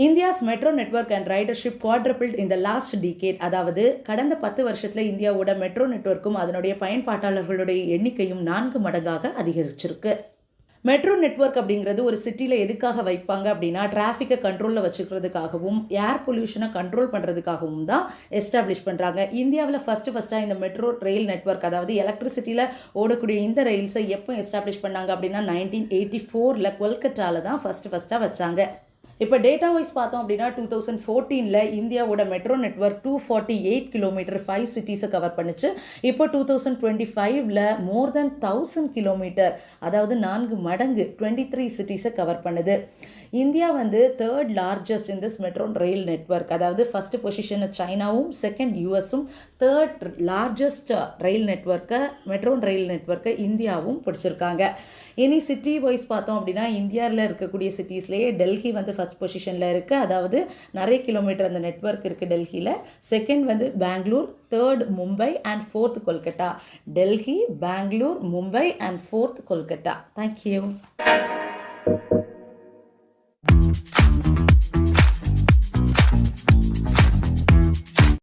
India's metro network and ரைடர்ஷிப் குவாட்ரபிள்ட் இந்த last decade. அதாவது கடந்த 10 வருஷத்தில் இந்தியாவோட மெட்ரோ நெட்வொர்க்கும் அதனுடைய பயன்பாட்டாளர்களுடைய எண்ணிக்கையும் 4 மடங்காக அதிகரிச்சிருக்கு. மெட்ரோ நெட்வொர்க் அப்படிங்கிறது ஒரு சிட்டியில் எதுக்காக வைப்பாங்க அப்படின்னா டிராஃபிக்கை கண்ட்ரோலில் வச்சுக்கிறதுக்காகவும் ஏர் பொல்யூஷனை கண்ட்ரோல் பண்ணுறதுக்காகவும் தான் எஸ்டாப்ளிஷ் பண்ணுறாங்க. இந்தியாவில் ஃபஸ்ட்டாக இந்த மெட்ரோ ரயில் நெட்வொர்க், அதாவது எலக்ட்ரிசிட்டியில் ஓடக்கூடிய இந்த ரயில்ஸை எப்போ எஸ்டாப்ளிஷ் பண்ணாங்க அப்படின்னா 1984 கொல்கட்டாவில் தான் ஃபஸ்ட்டாக வச்சாங்க. இப்போ டேட்டா வைஸ் பார்த்தோம் அப்படின்னா 2014 இந்தியாவோட மெட்ரோ நெட்வொர்க் 248 கிலோமீட்டர் 5 சிட்டிஸை கவர் பண்ணுச்சு. இப்போ 2025 மோர் தென் 1000 கிலோமீட்டர், அதாவது 4 மடங்கு 23 சிட்டிஸை கவர் பண்ணுது. India third largest in this metro rail network. அதாவது ஃபர்ஸ்ட் பொசிஷன் சைனாவும், செகண்ட் யூஎஸும், தேர்ட் லார்ஜஸ்ட் ரயில் நெட்வொர்க்கை மெட்ரோ ரயில் நெட்வொர்க்கை இந்தியாவும் பிடிச்சிருக்காங்க. இனி சிட்டி வைஸ் பார்த்தோம் அப்படின்னா இந்தியாவில் இருக்கக்கூடிய சிட்டிஸ்லேயே டெல்லி ஃபர்ஸ்ட் பொசிஷனில் இருக்குது. அதாவது நிறைய கிலோமீட்டர் அந்த நெட்வொர்க் இருக்குது டெல்லியில். Second Bengaluru, third Mumbai and fourth Kolkata. Delhi, Bengaluru, Mumbai and fourth Kolkata. Thank you.